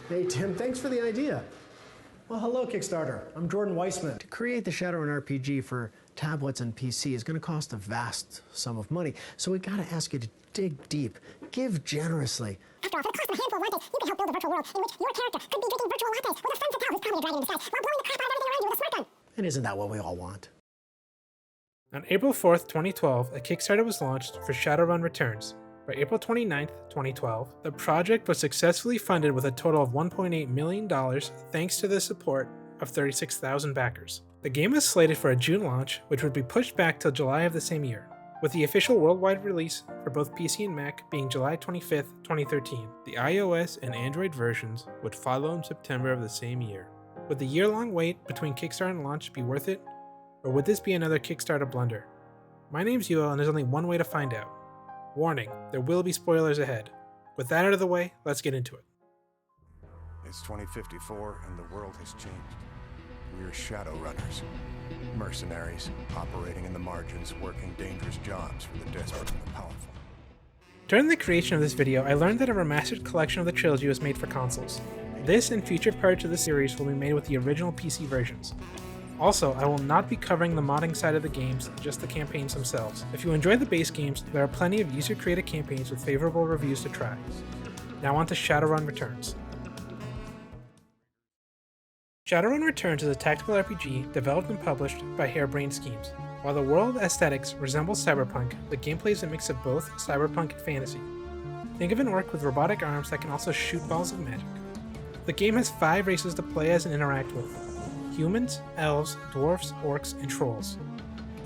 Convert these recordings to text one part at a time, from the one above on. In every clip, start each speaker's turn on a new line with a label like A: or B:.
A: Hey Tim, thanks for the idea. Well, hello Kickstarter. I'm Jordan Weissman. To create the Shadowrun RPG for tablets and PC is going to cost a vast sum of money, so we got to ask you to dig deep, give generously.
B: After all, for the cost of a handful of lattes, you could help build a virtual world in which your character could be drinking virtual lattes with a femme fatale who's probably a dragon in disguise while blowing the crap out of everything around you with a squirt gun.
A: And isn't that what we all want?
C: On April 4th, 2012, a Kickstarter was launched for Shadowrun Returns. By April 29th, 2012, the project was successfully funded with a total of $1.8 million thanks to the support of 36,000 backers. The game was slated for a June launch, which would be pushed back till July of the same year, with the official worldwide release for both PC and Mac being July 25th, 2013. The iOS and Android versions would follow in September of the same year. Would the year-long wait between Kickstarter and launch be worth it? Or would this be another Kickstarter blunder? My name's Yuo, and there's only one way to find out. Warning, there will be spoilers ahead. With that out of the way, let's get into it.
D: It's 2054 and the world has changed. We're Shadowrunners, mercenaries operating in the margins, working dangerous jobs for the desperate and the powerful.
C: During the creation of this video, I learned that a remastered collection of the trilogy was made for consoles. This and future parts of the series will be made with the original PC versions. Also, I will not be covering the modding side of the games, just the campaigns themselves. If you enjoy the base games, there are plenty of user-created campaigns with favorable reviews to try. Now on to Shadowrun Returns. Shadowrun Returns is a tactical RPG developed and published by Harebrained Schemes. While the world aesthetics resembles cyberpunk, the gameplay is a mix of both cyberpunk and fantasy. Think of an orc with robotic arms that can also shoot balls of magic. The game has 5 races to play as and interact with: humans, elves, dwarfs, orcs, and trolls.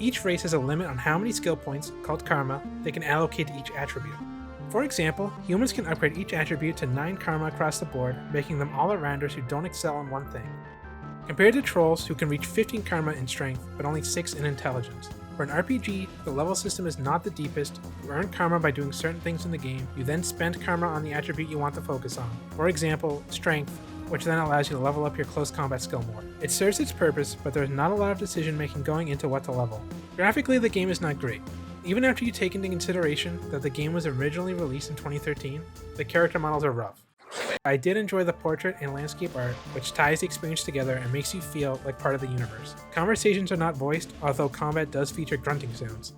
C: Each race has a limit on how many skill points, called karma, they can allocate to each attribute. For example, humans can upgrade each attribute to 9 karma across the board, making them all-arounders who don't excel in one thing. Compared to trolls, who can reach 15 karma in strength, but only 6 in intelligence. For an RPG, the level system is not the deepest. You earn karma by doing certain things in the game, you then spend karma on the attribute you want to focus on. For example, strength, which then allows you to level up your close combat skill more. It serves its purpose, but there's not a lot of decision making going into what to level. Graphically, the game is not great. Even after you take into consideration that the game was originally released in 2013, the character models are rough. I did enjoy the portrait and landscape art, which ties the experience together and makes you feel like part of the universe. Conversations are not voiced, although combat does feature grunting sounds.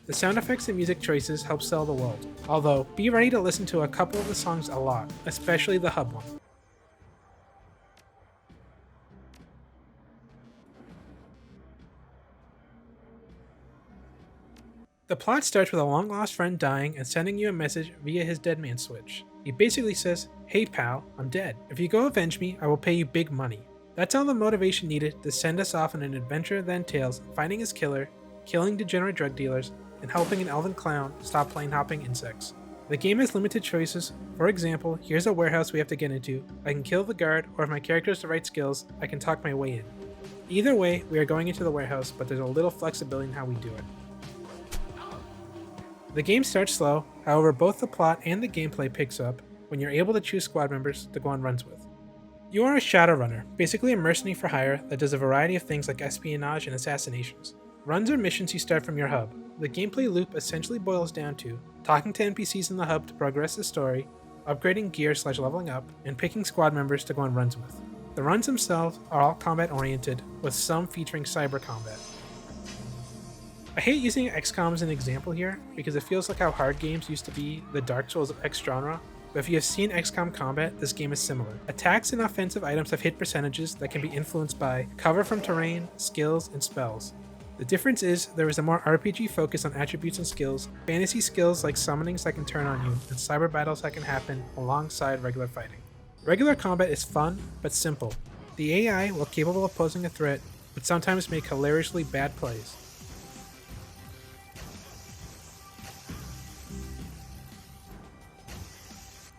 C: The sound effects and music choices help sell the world, although be ready to listen to a couple of the songs a lot, especially the hub one. The plot starts with a long-lost friend dying and sending you a message via his dead man switch. He basically says, "Hey pal, I'm dead. If you go avenge me, I will pay you big money." That's all the motivation needed to send us off on an adventure that entails finding his killer, killing degenerate drug dealers, and helping an elven clown stop plane hopping insects. The game has limited choices. For example, here's a warehouse we have to get into. I can kill the guard, or if my character has the right skills, I can talk my way in. Either way, we are going into the warehouse, but there's a little flexibility in how we do it. The game starts slow, however both the plot and the gameplay picks up when you're able to choose squad members to go on runs with. You are a Shadowrunner, basically a mercenary for hire that does a variety of things like espionage and assassinations. Runs are missions you start from your hub. The gameplay loop essentially boils down to talking to NPCs in the hub to progress the story, upgrading gear/leveling up, and picking squad members to go on runs with. The runs themselves are all combat oriented, with some featuring cyber combat. I hate using XCOM as an example here, because it feels like how hard games used to be the Dark Souls of X genre, but if you have seen XCOM combat, this game is similar. Attacks and offensive items have hit percentages that can be influenced by cover from terrain, skills, and spells. The difference is there is a more RPG focus on attributes and skills, fantasy skills like summonings that can turn on you, and cyber battles that can happen alongside regular fighting. Regular combat is fun, but simple. The AI, while capable of posing a threat, would sometimes make hilariously bad plays.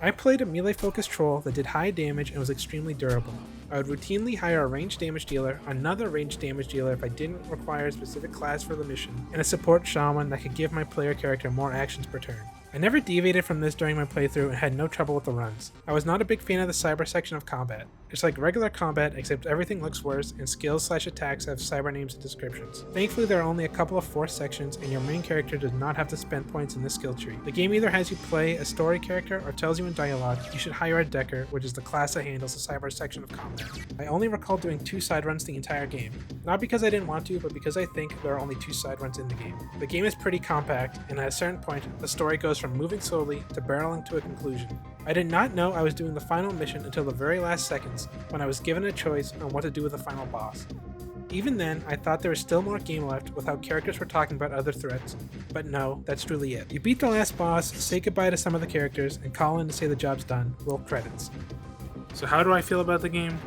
C: I played a melee-focused troll that did high damage and was extremely durable. I would routinely hire a ranged damage dealer, another ranged damage dealer if I didn't require a specific class for the mission, and a support shaman that could give my player character more actions per turn. I never deviated from this during my playthrough and had no trouble with the runs. I was not a big fan of the cyber section of combat. It's like regular combat, except everything looks worse and skills/attacks have cyber names and descriptions. Thankfully, there are only a couple of forced sections and your main character does not have to spend points in this skill tree. The game either has you play a story character or tells you in dialogue you should hire a decker, which is the class that handles the cyber section of combat. I only recall doing 2 side runs the entire game. Not because I didn't want to, but because I think there are only 2 side runs in the game. The game is pretty compact, and at a certain point, the story goes from moving slowly to barreling to a conclusion. I did not know I was doing the final mission until the very last seconds, when I was given a choice on what to do with the final boss. Even then, I thought there was still more game left with how characters were talking about other threats, but no, that's truly it. You beat the last boss, say goodbye to some of the characters, and call in to say the job's done, roll credits.
E: So how do I feel about the game?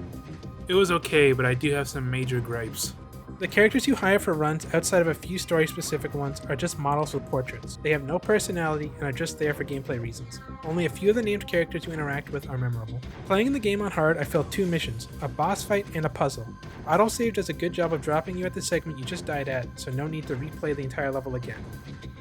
E: It was okay, but I do have some major gripes.
C: The characters you hire for runs outside of a few story-specific ones are just models with portraits. They have no personality and are just there for gameplay reasons. Only a few of the named characters you interact with are memorable. Playing the game on hard, I failed 2 missions, a boss fight and a puzzle. Autosave does a good job of dropping you at the segment you just died at, so no need to replay the entire level again.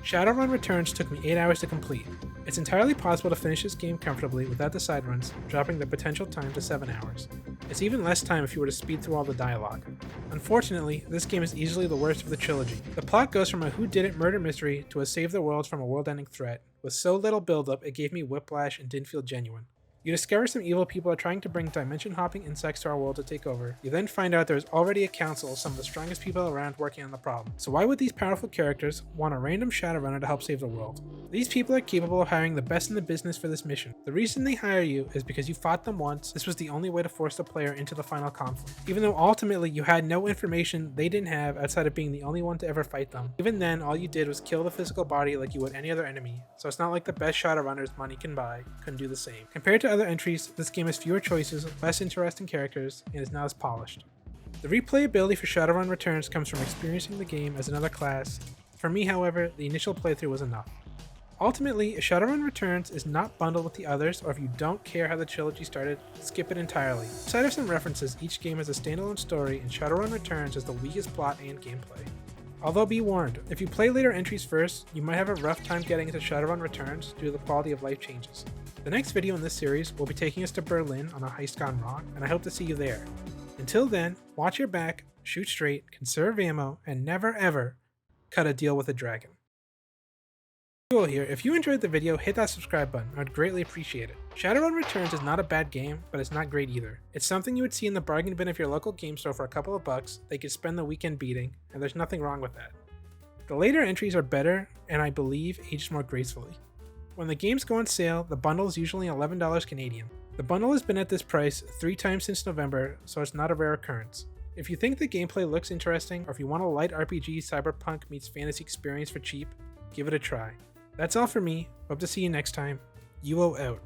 C: Shadowrun Returns took me 8 hours to complete. It's entirely possible to finish this game comfortably without the side runs, dropping the potential time to 7 hours. It's even less time if you were to speed through all the dialogue. Unfortunately, this game is easily the worst of the trilogy. The plot goes from a whodunit murder mystery to a save the world from a world-ending threat. With so little build-up, it gave me whiplash and didn't feel genuine. You discover some evil people are trying to bring dimension-hopping insects to our world to take over. You then find out there's already a council of some of the strongest people around working on the problem. So why would these powerful characters want a random Shadowrunner to help save the world? These people are capable of hiring the best in the business for this mission. The reason they hire you is because you fought them once. This was the only way to force the player into the final conflict. Even though ultimately you had no information they didn't have outside of being the only one to ever fight them. Even then, all you did was kill the physical body like you would any other enemy. So it's not like the best Shadowrunners money can buy couldn't do the same. Compared to other entries, this game has fewer choices, less interesting characters, and is not as polished. The replayability for Shadowrun Returns comes from experiencing the game as another class. For me, however, the initial playthrough was enough. Ultimately, Shadowrun Returns is not bundled with the others, or if you don't care how the trilogy started, skip it entirely. Aside of some references, each game has a standalone story, and Shadowrun Returns has the weakest plot and gameplay. Although be warned, if you play later entries first, you might have a rough time getting into Shadowrun Returns due to the quality of life changes. The next video in this series will be taking us to Berlin on a heist gone wrong, and I hope to see you there. Until then, watch your back, shoot straight, conserve ammo, and never ever cut a deal with a dragon. Cool here, if you enjoyed the video, hit that subscribe button, I'd greatly appreciate it. Shadowrun Returns is not a bad game, but it's not great either. It's something you would see in the bargain bin of your local game store for a couple of bucks, they could spend the weekend beating, and there's nothing wrong with that. The later entries are better, and I believe aged more gracefully. When the games go on sale, the bundle is usually $11 Canadian. The bundle has been at this price 3 times since November, so it's not a rare occurrence. If you think the gameplay looks interesting, or if you want a light RPG cyberpunk meets fantasy experience for cheap, give it a try. That's all for me. Hope to see you next time. UO out.